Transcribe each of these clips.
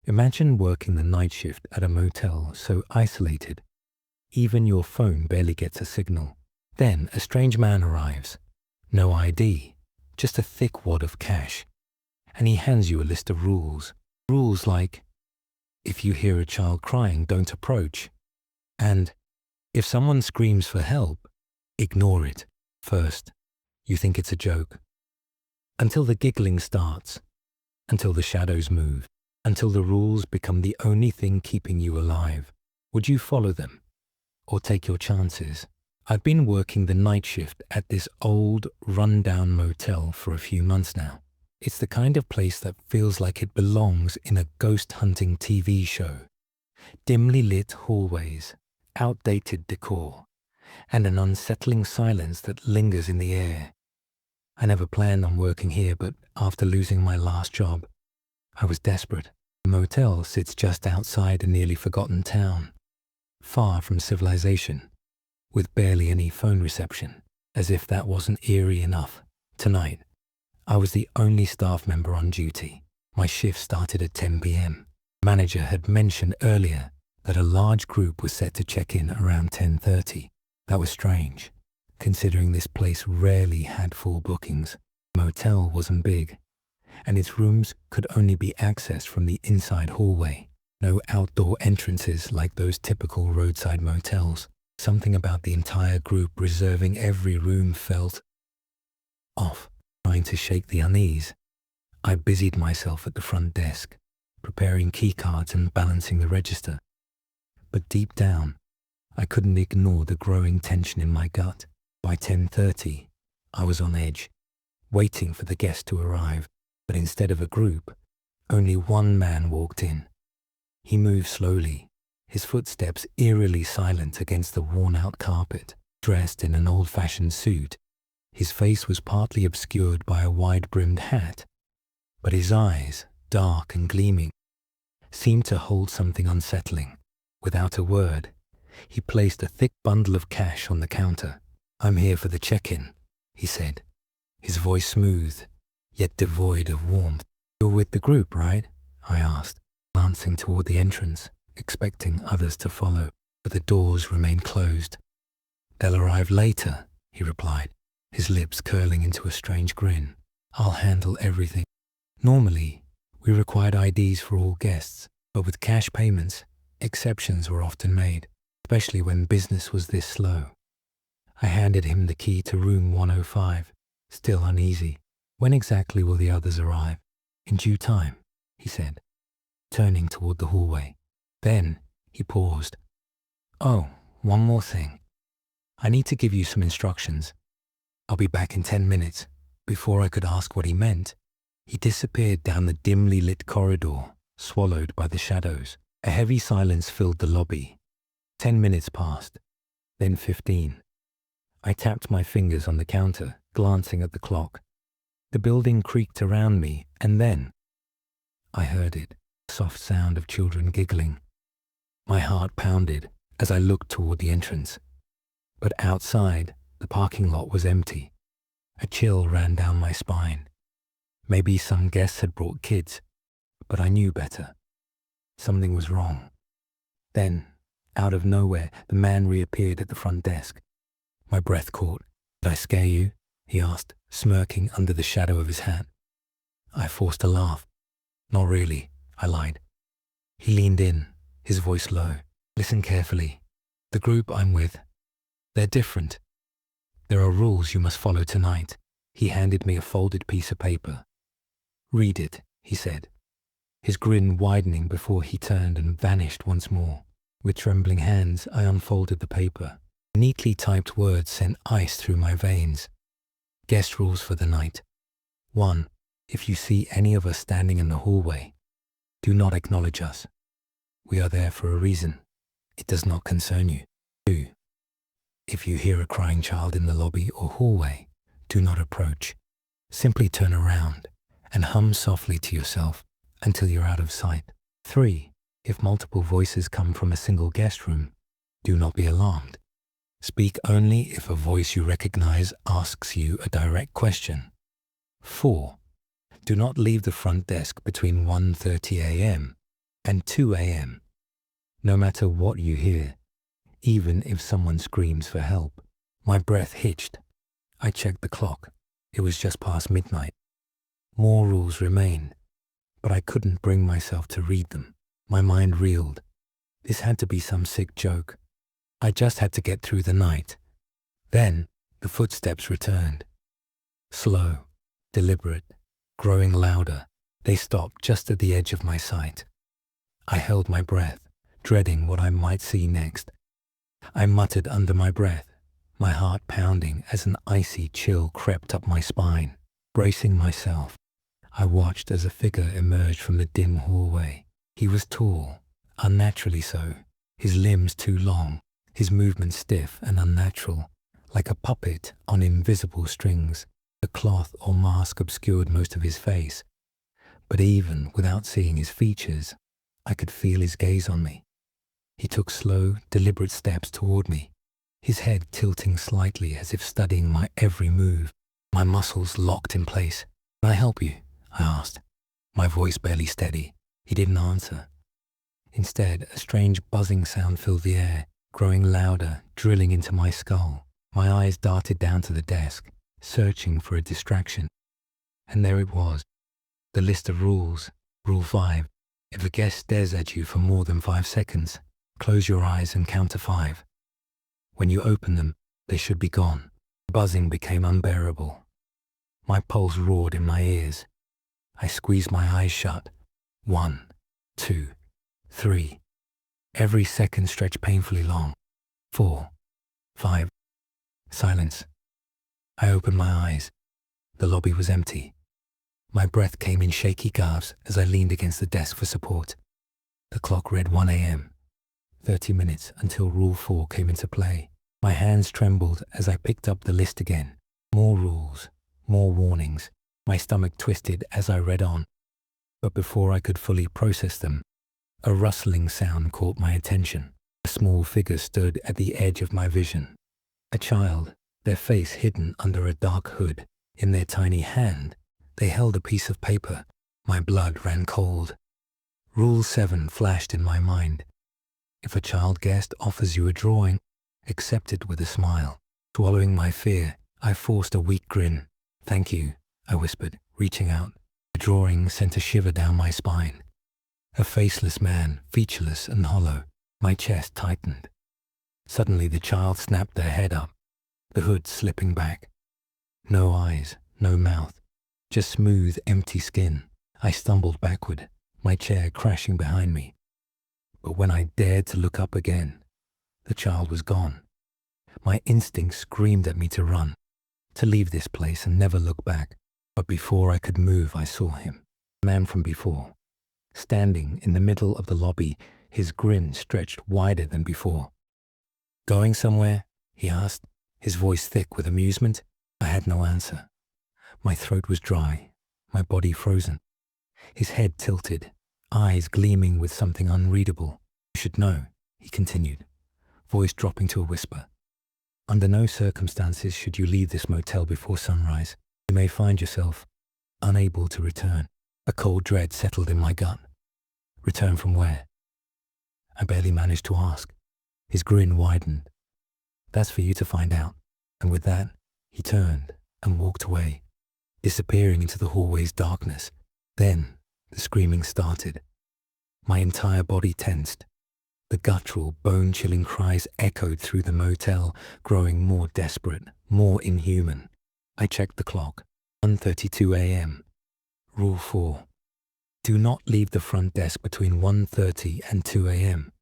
Imagine working the night shift at a motel so isolated, even your phone barely gets a signal. Then a strange man arrives. No ID, just a thick wad of cash. And he hands you a list of rules. Rules like, if you hear a child crying, don't approach. And if someone screams for help, ignore it. First, you think it's a joke. Until the giggling starts. Until the shadows move. Until the rules become the only thing keeping you alive. Would you follow them? Or take your chances? I've been working the night shift at this old, run-down motel for a few months now. It's the kind of place that feels like it belongs in a ghost-hunting TV show. Dimly lit hallways, outdated decor, and an unsettling silence that lingers in the air. I never planned on working here, but after losing my last job, I was desperate. The motel sits just outside a nearly forgotten town, far from civilization, with barely any phone reception. As if that wasn't eerie enough, tonight, I was the only staff member on duty. My shift started at 10 p.m. The manager had mentioned earlier that a large group was set to check in around 10:30. That was strange, considering this place rarely had full bookings. The motel wasn't big, and its rooms could only be accessed from the inside hallway. No outdoor entrances like those typical roadside motels. Something about the entire group reserving every room felt off. Trying to shake the unease, I busied myself at the front desk, preparing keycards and balancing the register. But deep down, I couldn't ignore the growing tension in my gut. By 10:30, I was on edge, waiting for the guests to arrive. But instead of a group, only one man walked in. He moved slowly, his footsteps eerily silent against the worn-out carpet. Dressed in an old-fashioned suit, his face was partly obscured by a wide-brimmed hat, but his eyes, dark and gleaming, seemed to hold something unsettling. Without a word, he placed a thick bundle of cash on the counter. "I'm here for the check-in," he said, his voice smooth, yet devoid of warmth. "You're with the group, right?" I asked, glancing toward the entrance, expecting others to follow, but the doors remained closed. "They'll arrive later," he replied, his lips curling into a strange grin. "I'll handle everything." Normally, we required IDs for all guests, but with cash payments, exceptions were often made, especially when business was this slow. I handed him the key to room 105, still uneasy. "When exactly will the others arrive?" "In due time," he said, turning toward the hallway. Then he paused. "Oh, one more thing. I need to give you some instructions. I'll be back in 10 minutes." Before I could ask what he meant, he disappeared down the dimly lit corridor, swallowed by the shadows. A heavy silence filled the lobby. 10 minutes passed, then 15. I tapped my fingers on the counter, glancing at the clock. The building creaked around me, and then I heard it, the soft sound of children giggling. My heart pounded as I looked toward the entrance. But outside, the parking lot was empty. A chill ran down my spine. Maybe some guests had brought kids, but I knew better. Something was wrong. Then, out of nowhere, the man reappeared at the front desk. My breath caught. "Did I scare you?" he asked, smirking under the shadow of his hat. I forced a laugh. "Not really," I lied. He leaned in, his voice low. "Listen carefully. The group I'm with, they're different. There are rules you must follow tonight." He handed me a folded piece of paper. "Read it," he said, his grin widening before he turned and vanished once more. With trembling hands, I unfolded the paper. Neatly typed words sent ice through my veins. Guest rules for the night. 1. If you see any of us standing in the hallway, do not acknowledge us. We are there for a reason. It does not concern you. 2. If you hear a crying child in the lobby or hallway, do not approach. Simply turn around and hum softly to yourself until you're out of sight. 3. If multiple voices come from a single guest room, do not be alarmed. Speak only if a voice you recognize asks you a direct question. 4. Do not leave the front desk between 1:30 a.m. and 2 a.m. No matter what you hear, even if someone screams for help. My breath hitched. I checked the clock. It was just past midnight. More rules remained, but I couldn't bring myself to read them. My mind reeled. This had to be some sick joke. I just had to get through the night. Then the footsteps returned. Slow, deliberate, growing louder. They stopped just at the edge of my sight. I held my breath, dreading what I might see next. I muttered under my breath, my heart pounding as an icy chill crept up my spine. Bracing myself, I watched as a figure emerged from the dim hallway. He was tall, unnaturally so, his limbs too long, his movements stiff and unnatural, like a puppet on invisible strings. The cloth or mask obscured most of his face, but even without seeing his features, I could feel his gaze on me. He took slow, deliberate steps toward me, his head tilting slightly as if studying my every move. My muscles locked in place. "Can I help you?" I asked, my voice barely steady. He didn't answer. Instead, a strange buzzing sound filled the air, growing louder, drilling into my skull. My eyes darted down to the desk, searching for a distraction. And there it was, the list of rules. Rule 5. If a guest stares at you for more than 5 seconds, close your eyes and count to 5. When you open them, they should be gone. Buzzing became unbearable. My pulse roared in my ears. I squeezed my eyes shut. 1, 2, 3. Every second stretched painfully long. 4, 5. Silence. I opened my eyes. The lobby was empty. My breath came in shaky gasps as I leaned against the desk for support. The clock read 1 a.m. 30 minutes until Rule 4 came into play. My hands trembled as I picked up the list again. More rules, more warnings. My stomach twisted as I read on. But before I could fully process them, a rustling sound caught my attention. A small figure stood at the edge of my vision. A child, their face hidden under a dark hood. In their tiny hand, they held a piece of paper. My blood ran cold. Rule 7 flashed in my mind. If a child guest offers you a drawing, accept it with a smile. Swallowing my fear, I forced a weak grin. "Thank you," I whispered, reaching out. The drawing sent a shiver down my spine. A faceless man, featureless and hollow. My chest tightened. Suddenly the child snapped their head up, the hood slipping back. No eyes, no mouth, just smooth, empty skin. I stumbled backward, my chair crashing behind me. But when I dared to look up again, the child was gone. My instinct screamed at me to run, to leave this place and never look back. But before I could move, I saw him, the man from before, standing in the middle of the lobby, his grin stretched wider than before. "Going somewhere?" he asked, his voice thick with amusement. I had no answer. My throat was dry, my body frozen. His head tilted, eyes gleaming with something unreadable. "You should know," he continued, voice dropping to a whisper. "Under no circumstances should you leave this motel before sunrise. You may find yourself unable to return." A cold dread settled in my gut. Return from where? I barely managed to ask. His grin widened. "That's for you to find out." And with that, he turned and walked away, disappearing into the hallway's darkness. Then the screaming started. My entire body tensed. The guttural, bone-chilling cries echoed through the motel, growing more desperate, more inhuman. I checked the clock. 1:32 a.m. Rule 4. Do not leave the front desk between 1:30 and 2 a.m.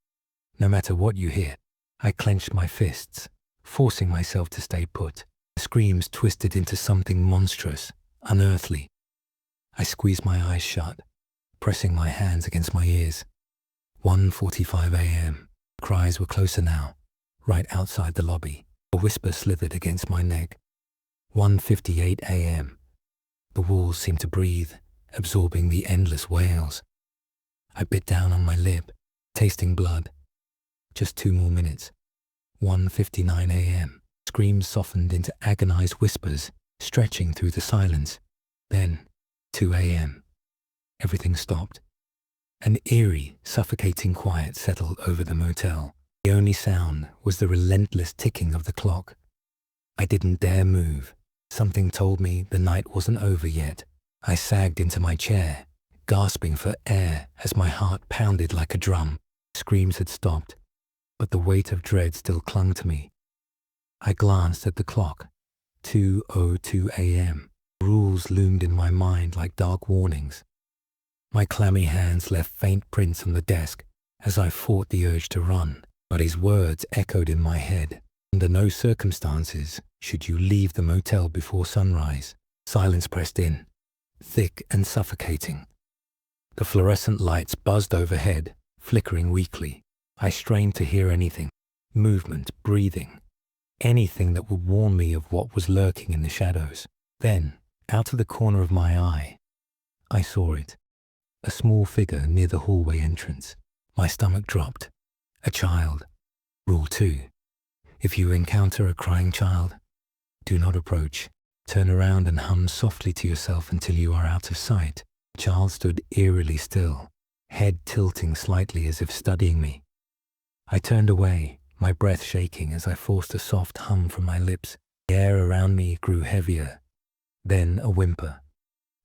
No matter what you hear. I clenched my fists, forcing myself to stay put. The screams twisted into something monstrous, unearthly. I squeezed my eyes shut, pressing my hands against my ears. 1:45 a.m. Cries were closer now, right outside the lobby. A whisper slithered against my neck. 1:58 a.m. The walls seemed to breathe, absorbing the endless wails. I bit down on my lip, tasting blood. Just 2 more minutes. 1:59 a.m. Screams softened into agonized whispers, stretching through the silence. Then 2 a.m. Everything stopped. An eerie, suffocating quiet settled over the motel. The only sound was the relentless ticking of the clock. I didn't dare move. Something told me the night wasn't over yet. I sagged into my chair, gasping for air as my heart pounded like a drum. Screams had stopped, but the weight of dread still clung to me. I glanced at the clock. 2:02 a.m. Rules loomed in my mind like dark warnings. My clammy hands left faint prints on the desk as I fought the urge to run, but his words echoed in my head. Under no circumstances should you leave the motel before sunrise. Silence pressed in, thick and suffocating. The fluorescent lights buzzed overhead, flickering weakly. I strained to hear anything, movement, breathing, anything that would warn me of what was lurking in the shadows. Then, out of the corner of my eye, I saw it. A small figure near the hallway entrance. My stomach dropped. A child. Rule 2. If you encounter a crying child, do not approach. Turn around and hum softly to yourself until you are out of sight. The child stood eerily still, head tilting slightly as if studying me. I turned away, my breath shaking as I forced a soft hum from my lips. The air around me grew heavier. Then a whimper.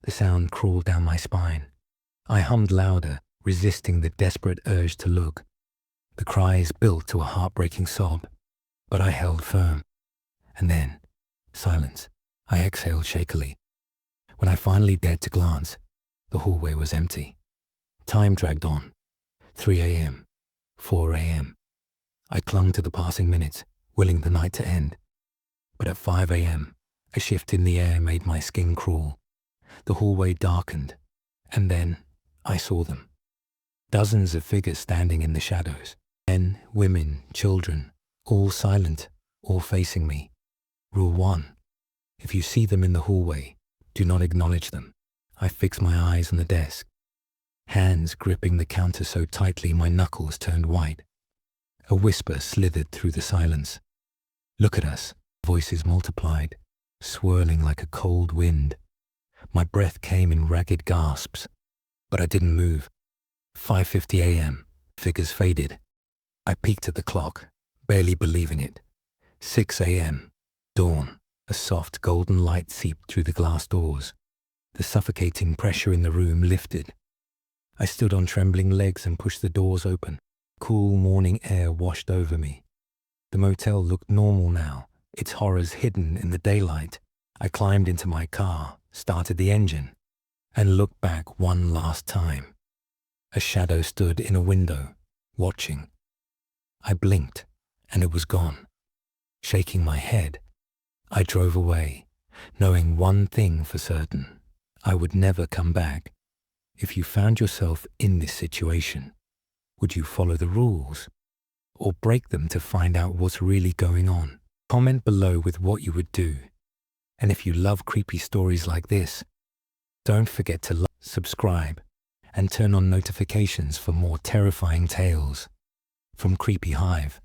The sound crawled down my spine. I hummed louder, resisting the desperate urge to look. The cries built to a heartbreaking sob, but I held firm. And then, silence. I exhaled shakily. When I finally dared to glance, the hallway was empty. Time dragged on. 3 a.m., 4 a.m. I clung to the passing minutes, willing the night to end. But at 5 a.m., a shift in the air made my skin crawl. The hallway darkened, and then I saw them. Dozens of figures standing in the shadows. Men, women, children, all silent, all facing me. Rule 1. If you see them in the hallway, do not acknowledge them. I fixed my eyes on the desk, hands gripping the counter so tightly my knuckles turned white. A whisper slithered through the silence. Look at us. Voices multiplied, swirling like a cold wind. My breath came in ragged gasps, but I didn't move. 5:50 a.m. Figures faded. I peeked at the clock, barely believing it. 6 a.m. Dawn. A soft golden light seeped through the glass doors. The suffocating pressure in the room lifted. I stood on trembling legs and pushed the doors open. Cool morning air washed over me. The motel looked normal now, its horrors hidden in the daylight. I climbed into my car, started the engine, and looked back one last time. A shadow stood in a window, watching. I blinked, and it was gone. Shaking my head, I drove away, knowing one thing for certain. I would never come back. If you found yourself in this situation, would you follow the rules, or break them to find out what's really going on? Comment below with what you would do. And if you love creepy stories like this, don't forget to like, subscribe, and turn on notifications for more terrifying tales from Creepy Hive.